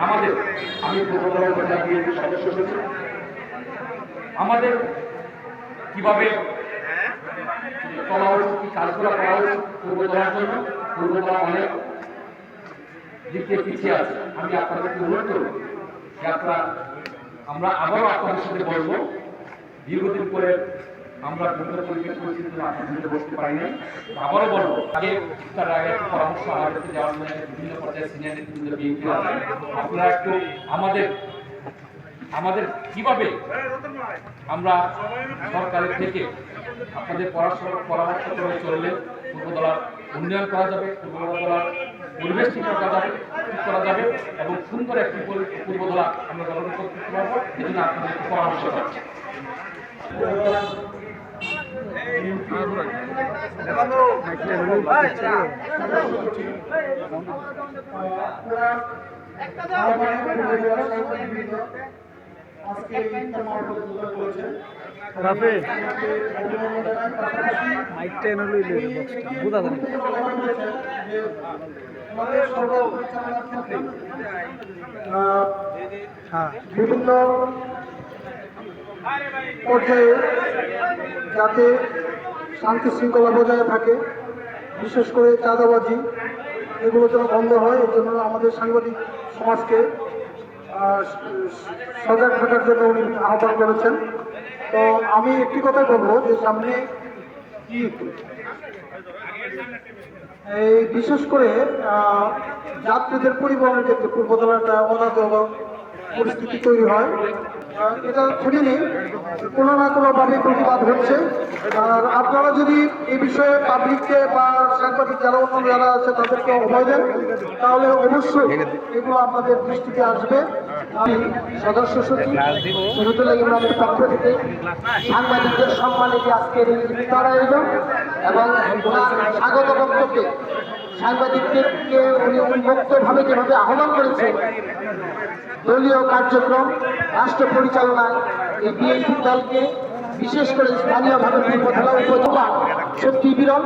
আমাদের আমি পূর্বতলা উপজেলা বিএনপির সদস্য হয়েছি, আমাদের কিভাবে চলা উচিত, কি কাজগুলো করা উচিত পূর্বতলার জন্য। পূর্বতলা অনেক দিক থেকে পিছিয়ে আছে। আমি আপনাদেরকে অনুরোধ করব যে আমরা আবারও আপনাদের সাথে বলবো, দীর্ঘদিন পরে আমরা বিভিন্ন পরিবেশ পরিস্থিতি আপনাদের সাথে বসতে পারি না, আবারও বলবো আগে তার আগে একটা পরামর্শ আমাদেরকে দেওয়ার জন্য বিভিন্ন পর্যায়ে সিনিয়র নেতৃবৃন্দ বিএনপি আছে, আপনারা একটু আমাদের কিভাবে আমরা সরকারের থেকে আপনাদের পরামর্শ করে চললে পূর্বতলার উন্নয়ন করা যাবে, পূর্বতলার পরিবেশ ঠিক করা যাবে এবং সুন্দর একটি পূর্বতলা আমরা গঠন করতে পারবো। এই জন্য আপনাদের পরামর্শ পাচ্ছি। বিভিন্ন পর্যায়ে যাতে শান্তি শৃঙ্খলা বজায় থাকে, বিশেষ করে চাঁদাবাজি এগুলো যেন বন্ধ হয়, এর জন্য আমাদের সাংবাদিক সমাজকে সজাগ থাকার জন্য উনি আহ্বান করেছেন। তো আমি একটি কথা বলবো যে সামনে এই বিশেষ করে যাত্রীদের পরিবহনের ক্ষেত্রে পূর্বতলার একটা অনাদর পরিস্থিতি তৈরি হয়, এটা থেকে নেই কোনো না কোনোভাবে প্রতিবাদ হচ্ছে। আর আপনারা যদি এই বিষয়ে পাবলিককে বা সাংবাদিক যারা অন্য যারা আছে তাদেরকে অভয় দেন, তাহলে অবশ্যই এগুলো আপনাদের দৃষ্টিতে আসবে। আমি সদস্য সচিব শহীদুল্লাহ ইমরানের পক্ষ থেকে সাংবাদিকদের সম্মানে যে আজকের এই ইফতার আয়োজন এবং স্বাগত বক্তব্যে সাংবাদিকদেরকে উনি উন্মুক্তভাবে যেভাবে আহ্বান করেছেন, দলীয় কার্যক্রম রাষ্ট্র পরিচালনায় এই বিএনপি দলকে বিশেষ করে স্থানীয়ভাবে পূর্বতলা উপজেলা সত্যি বিরল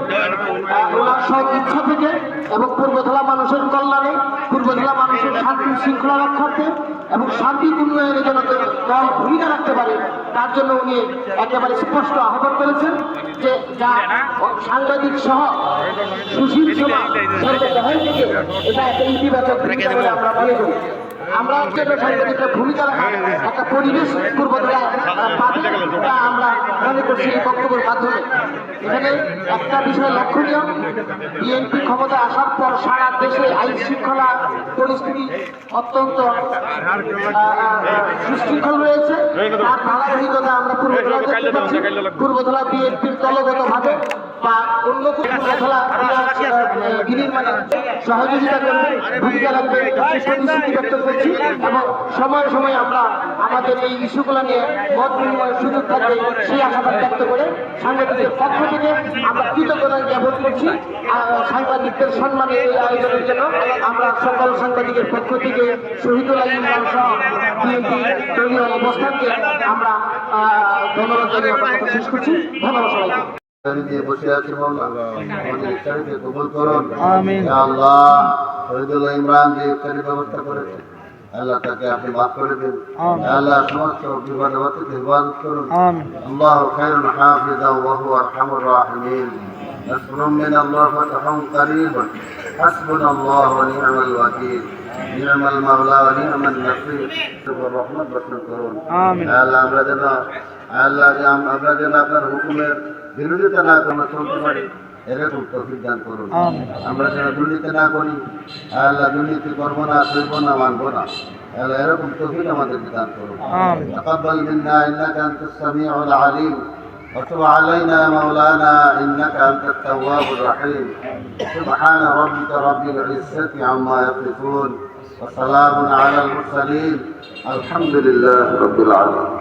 ওনার সব ইচ্ছা থেকে এবং পূর্বতলা মানুষের কল্যাণে, পূর্বতলা মানুষের শান্তি শৃঙ্খলা রক্ষার্থে এবং শান্তি উন্নয়নের জন্য দল ভূমিকা রাখতে পারে, তার জন্য উনি একেবারে স্পষ্ট আহ্বান করেছেন যে যা সাংবাদিক সহ সুশীল সমাজ থেকে এটা একটা ইতিবাচক বলে আমরা মনে করি। আমরা সাংবাদিকরা ভূমিকা রাখার একটা পরিবেশ পূর্বতলা পাবে, আমরা মনে করছি এই বক্তব্যের মাধ্যমে। এখানে একটা বিষয় লক্ষণীয়, বিএনপি ক্ষমতায় আসার পর সারা দেশে আইন শৃঙ্খলা পরিস্থিতি অত্যন্ত সুশৃঙ্খল রয়েছে। তার ধারাবাহিকতা আমরা পূর্বতলা বিএনপির দলগতভাবে বা অন্য পূর্বতলা বিনির্মাণে সহযোগিতা করবে, ভূমিকা রাখবে প্রতিশ্রুতি ব্যক্ত করছি এবং সময়ে সময়ে আমরা আমাদের এই ইস্যুগুলো নিয়ে মত বিনিময়ের সুযোগ থাকবে সেই আশাবাদ ব্যক্ত করে সাংবাদিকদের পক্ষ থেকে আমরা কৃতজ্ঞতা জ্ঞাপন করছি। সাংবাদিকদের সম্মানে এই আয়োজনের জন্য আমরা সকল সাংবাদিকের পক্ষ থেকে শহীদুল্লাহ ইমরান সহ বিএনপি দলীয় অবস্থানকে আমরা ধন্যবাদ জানিয়ে আমরা কথা শেষ করছি। ধন্যবাদ সবাইকে। বসে আছি আমাদের ইফতারিকে কবুল করুন। আল্লাহ শহীদুল্লাহ ইমরান যে ইফতারি ব্যবস্থা করেছে আল্লাহ তাকে আপনি মাফ করে দিন। আল্লাহ সমস্ত বিপদ থেকে হেফাজত করুন। আল্লাহু খায়রুল হাফিযা ওয়া হুয়া আরহামুর রাহিমিন। নাসরুম মিনাল্লাহি ওয়া ফাতহুন কারীবুন। হাসবুনাল্লাহু ওয়া নি'মাল ওয়াকিল। নি'মাল মাওলা ওয়া নি'মান নাসীর। রহমত বর্ষণ করুন। আল্লাহ আমরা যেন আপনার হুকুমের বিরোধিতা না করে চলতে পারি, এরকম তৌফিক দান করুন। আমরা যেন দুর্নীতি না করি, আল্লাহ দুর্নীতি করবো না, করবো না, মানবো না, আল্লাহ এরকম তৌফিক আমাদেরকে দান করুন। তাকাব্বাল মিন্না ইন্নাকা আনতাস সামিউল আলিম ওয়া তুব আলাইনা মাওলানা ইন্নাকা আনতাত তাওয়াবুর রহিম। সুবহানা রাব্বিকা রাব্বিল ইজ্জাতি আম্মা ইয়াসিফুন ওয়া সালামুন আলাল মুরসালিন আলহামদুলিল্লাহি রাব্বিল আলামিন।